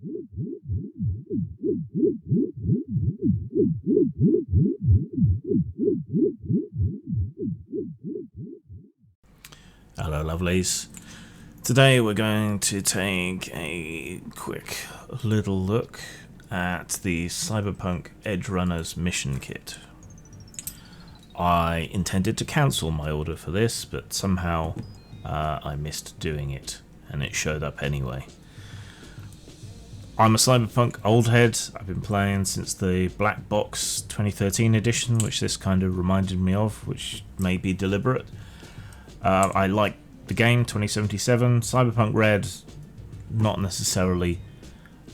Hello lovelies. Today we're going to take a quick little look at the Cyberpunk Edgerunners Mission Kit. I intended to cancel my order for this, but somehow I missed doing it, and it showed up anyway. I'm a Cyberpunk old head. I've been playing since the Black Box 2013 edition, which this kind of reminded me of, which may be deliberate. I like the game 2077. Cyberpunk Red, not necessarily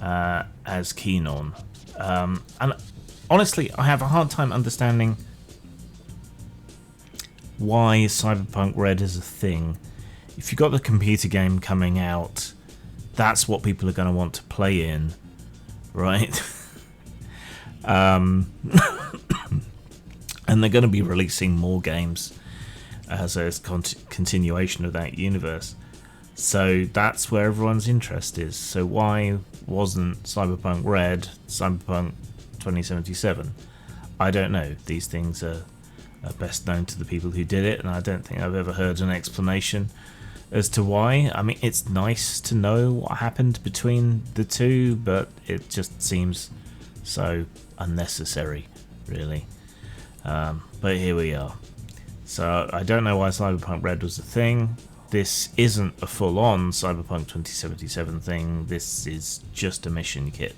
as keen on. And honestly, I have a hard time understanding why Cyberpunk Red is a thing. If you've got the computer game coming out, that's what people are going to want to play in, right? And they're going to be releasing more games as a continuation of that universe. So that's where everyone's interest is. So why wasn't Cyberpunk Red Cyberpunk 2077? I don't know. These things are best known to the people who did it, and I don't think I've ever heard an explanation as to why. I mean, it's nice to know what happened between the two, but it just seems so unnecessary, really. But here we are. So I don't know why Cyberpunk Red was a thing. This isn't a full-on Cyberpunk 2077 thing. This is just a mission kit.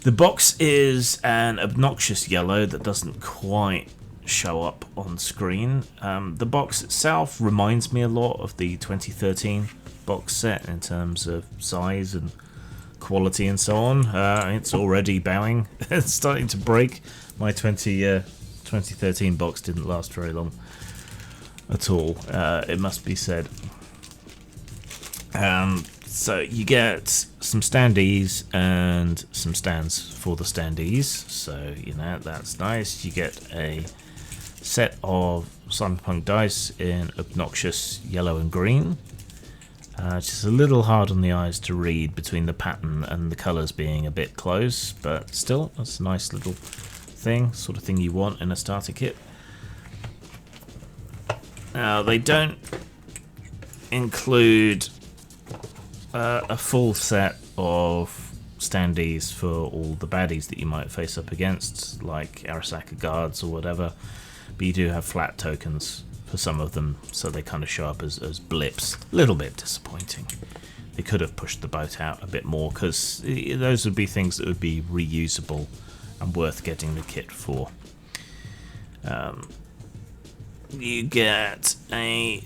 The box is an obnoxious yellow that doesn't quite show up on screen. The box itself reminds me a lot of the 2013 box set in terms of size and quality and so on. It's already bowing. It's starting to break. My 2013 box didn't last very long at all, it must be said. So you get some standees and some stands for the standees, so you know that's nice. You get a set of Cyberpunk dice in obnoxious yellow and green. Just a little hard on the eyes to read between the pattern and the colours being a bit close, but still, that's a nice little thing, sort of thing you want in a starter kit. Now, they don't include a full set of standees for all the baddies that you might face up against, like Arasaka guards or whatever, but you do have flat tokens for some of them, so they kind of show up as blips. A little bit disappointing. They could have pushed the boat out a bit more, because those would be things that would be reusable and worth getting the kit for. You get a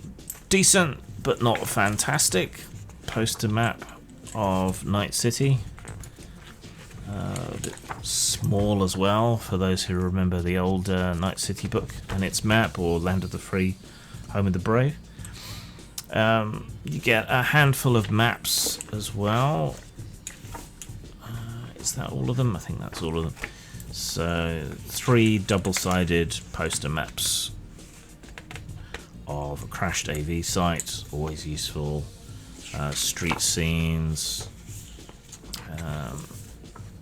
decent but not fantastic poster map of Night City. A bit small as well for those who remember the old Night City book and its map, or Land of the Free, Home of the Brave. You get a handful of maps as well. Is that all of them? I think that's all of them. So 3 double-sided poster maps of a crashed AV site, always useful. Street scenes,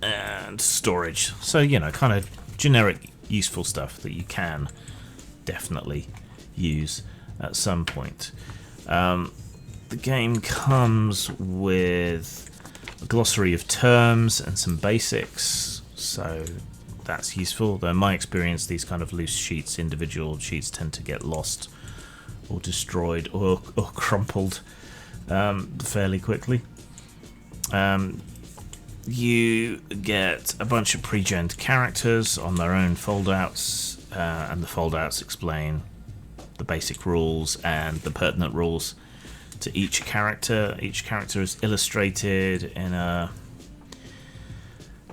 and storage. So, you know, kind of generic useful stuff that you can definitely use at some point. The game comes with a glossary of terms and some basics, so that's useful. Though in my experience, these kind of loose sheets, individual sheets, tend to get lost or destroyed or crumpled fairly quickly. You get a bunch of pre-gened characters on their own foldouts, and the foldouts explain the basic rules and the pertinent rules to each character. Each character is illustrated in a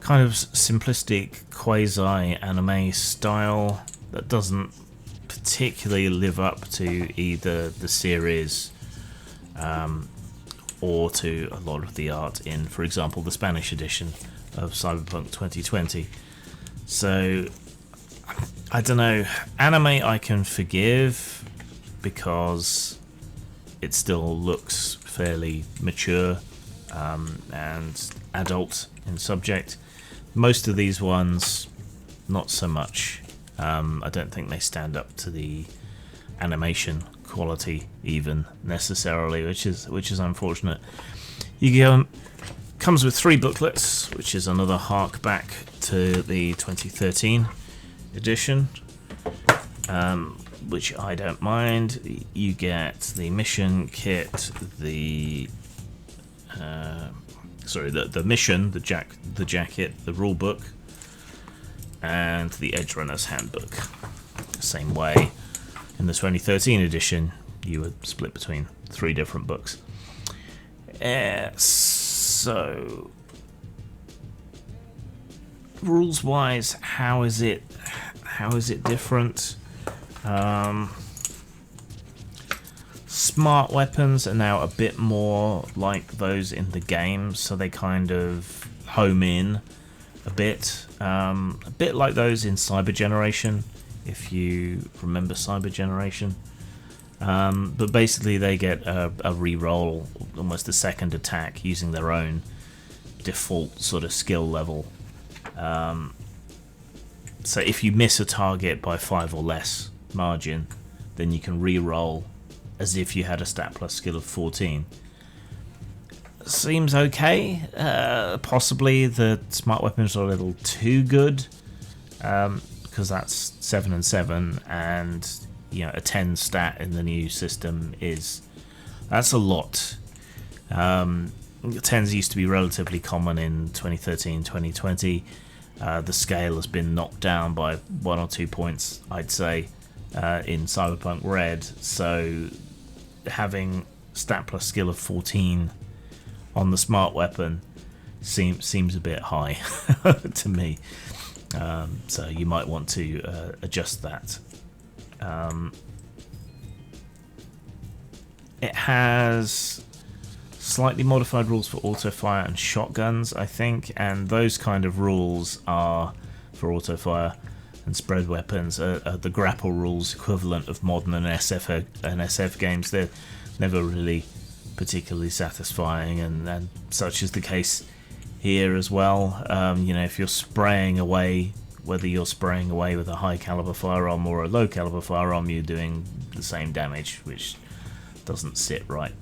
kind of simplistic quasi-anime style that doesn't particularly live up to either the series or to a lot of the art in, for example, the Spanish edition of Cyberpunk 2020. So, I don't know, anime I can forgive because it still looks fairly mature and adult in subject. Most of these ones, not so much. I don't think they stand up to the animation quality even necessarily, which is unfortunate. Comes with 3 booklets, which is another hark back to the 2013 edition, which I don't mind. You get the mission kit, the mission, the jacket, the rule book, and the Edgerunners handbook. Same way in the 2013 edition, you were split between 3 different books. So, rules wise, how is it different? Smart weapons are now a bit more like those in the game, so they kind of home in a bit like those in Cyber Generation, if you remember Cyber Generation. But basically they get a reroll, almost a second attack, using their own default sort of skill level. So if you miss a target by 5 or less margin, then you can reroll as if you had a stat plus skill of 14. Seems okay. Possibly the smart weapons are a little too good, because that's 7 and 7, and a 10 stat in the new system that's a lot. 10s used to be relatively common in 2013, 2020. The scale has been knocked down by 1 or 2 points, I'd say, in Cyberpunk Red. So having stat plus skill of 14 on the smart weapon seems a bit high to me. So you might want to adjust that. It has slightly modified rules for auto fire and shotguns, I think, and those kind of rules are for auto fire and spread weapons are the grapple rules equivalent of modern and SF games. They're never really particularly satisfying, and such is the case here as well. If you're spraying away, whether you're spraying away with a high caliber firearm or a low caliber firearm, you're doing the same damage, which doesn't sit right.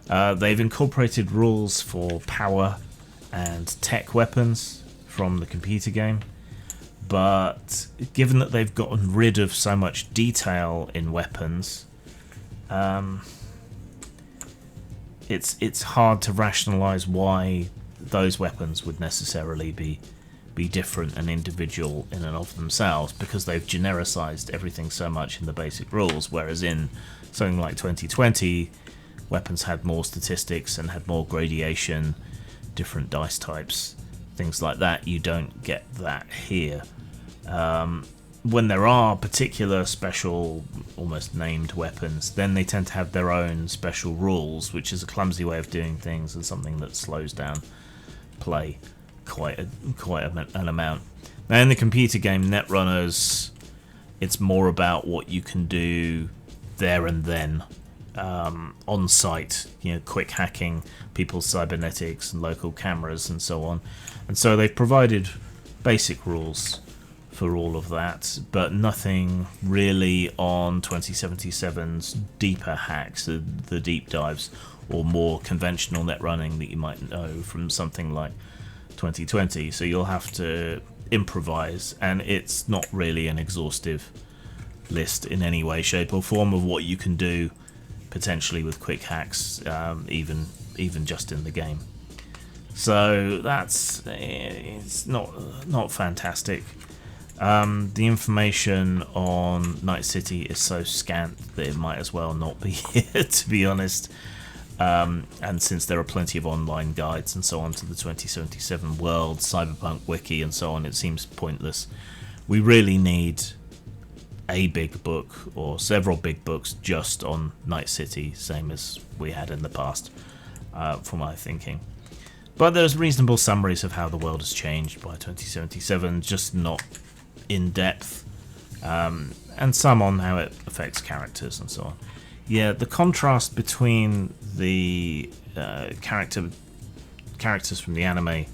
They've incorporated rules for power and tech weapons from the computer game, but given that they've gotten rid of so much detail in weapons, it's hard to rationalize why those weapons would necessarily be different and individual in and of themselves, because they've genericized everything so much in the basic rules, whereas in something like 2020, weapons had more statistics and had more gradation, different dice types, things like that. You don't get that here. When there are particular special, almost named weapons, then they tend to have their own special rules, which is a clumsy way of doing things and something that slows down play quite an amount. Now in the computer game Netrunners, it's more about what you can do there and then, on site, quick hacking people's cybernetics and local cameras and so on. And so they've provided basic rules for all of that, but nothing really on 2077's deeper hacks, the deep dives, or more conventional net running that you might know from something like 2020. So you'll have to improvise, and it's not really an exhaustive list in any way, shape or form of what you can do potentially with quick hacks, even just in the game. So it's not fantastic. The information on Night City is so scant that it might as well not be here, to be honest. And since there are plenty of online guides and so on to the 2077 world, Cyberpunk Wiki and so on, it seems pointless. We really need a big book or several big books just on Night City, same as we had in the past, for my thinking. But there's reasonable summaries of how the world has changed by 2077, just not in depth, and some on how it affects characters and so on. Yeah, the contrast between the character characters from the anime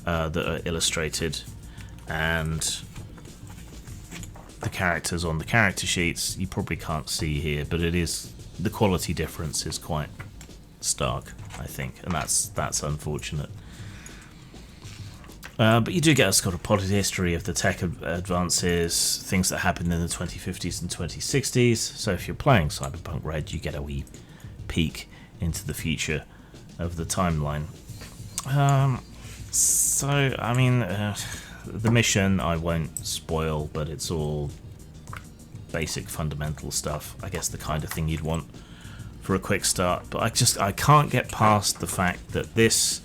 that are illustrated, and the characters on the character sheets you probably can't see here, but the quality difference is quite stark, I think, and that's unfortunate. But you do get a sort of potted history of the tech advances, things that happened in the 2050s and 2060s. So if you're playing Cyberpunk Red, you get a wee peek into the future of the timeline. The mission I won't spoil, but it's all basic fundamental stuff. I guess the kind of thing you'd want for a quick start. But I can't get past the fact that this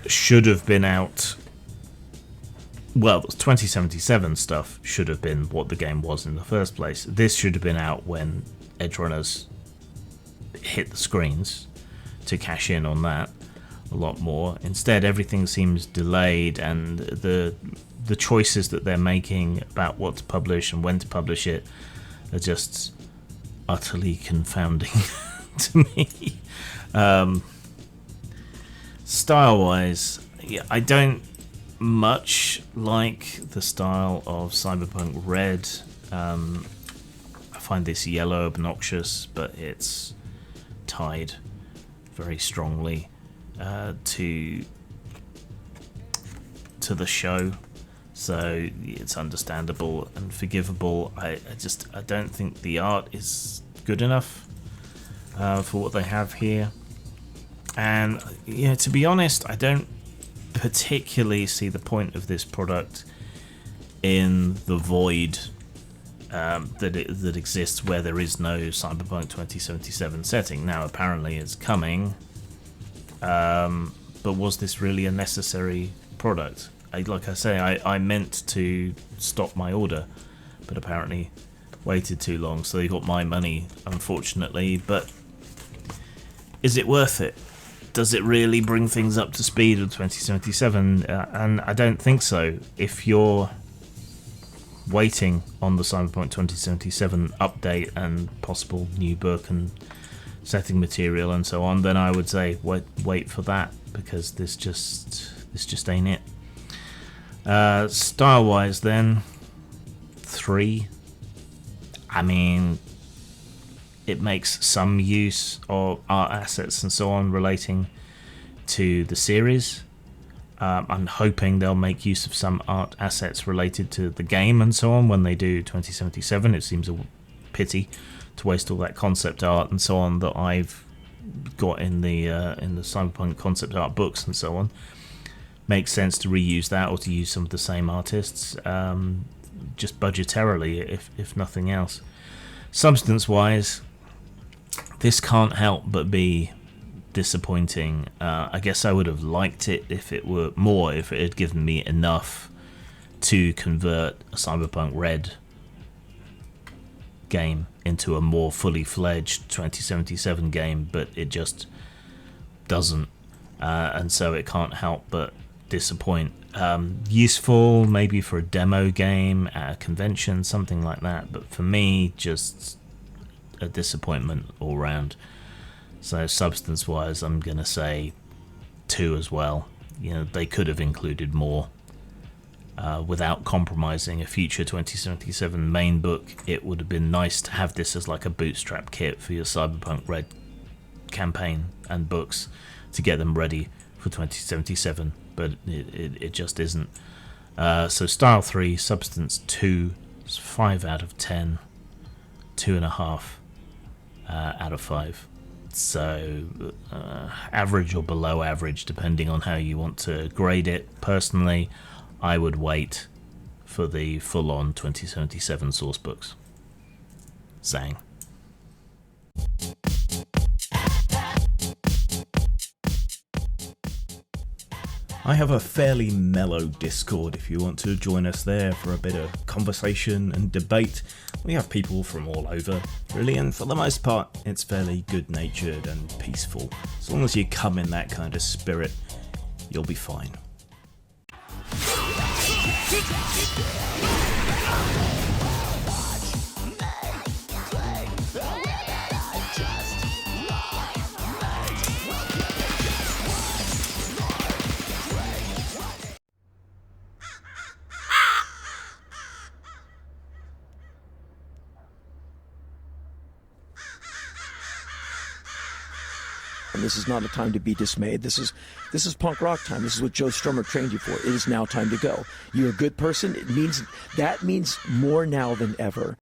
should have been out. Well, 2077 stuff should have been what the game was in the first place. This should have been out when Edgerunners hit the screens to cash in on that a lot more. Instead, everything seems delayed, and the choices that they're making about what to publish and when to publish it are just utterly confounding to me. Style-wise, yeah, I don't much like the style of Cyberpunk Red. I find this yellow obnoxious, but it's tied very strongly to the show, so it's understandable and forgivable. I don't think the art is good enough for what they have here. And to be honest, I don't particularly see the point of this product in the void that exists where there is no Cyberpunk 2077 setting. Now, apparently it's coming, but was this really a necessary product? Like I say, I meant to stop my order, but apparently waited too long, so they got my money, unfortunately. But is it worth it? Does it really bring things up to speed with 2077? And I don't think so. If you're waiting on the Cyberpunk 2077 update and possible new book and setting material and so on, then I would say wait for that, because this just ain't it. Style-wise, then 3. I mean, it makes some use of art assets and so on relating to the series. I'm hoping they'll make use of some art assets related to the game and so on when they do 2077. It seems a pity to waste all that concept art and so on that I've got in the Cyberpunk concept art books and so on. Makes sense to reuse that or to use some of the same artists, just budgetarily, if nothing else. Substance-wise, this can't help but be disappointing. I guess I would have liked it if it had given me enough to convert a Cyberpunk Red game into a more fully fledged 2077 game, but it just doesn't, and so it can't help but disappoint. Useful maybe for a demo game at a convention, something like that, but for me, just a disappointment all round. So substance wise, I'm gonna say 2 as well. They could have included more without compromising a future 2077 main book. It would have been nice to have this as like a bootstrap kit for your Cyberpunk Red campaign and books to get them ready for 2077, but it just isn't. So style 3, substance 2, 5 out of 10, 2.5 out of 5. So average or below average, depending on how you want to grade it. Personally, I would wait for the full-on 2077 source books. Zang. I have a fairly mellow Discord if you want to join us there for a bit of conversation and debate. We have people from all over, really, and for the most part, it's fairly good-natured and peaceful. As long as you come in that kind of spirit, you'll be fine. And this is not a time to be dismayed. This is punk rock time. This is what Joe Strummer trained you for. It is now time to go. You're a good person. That means more now than ever.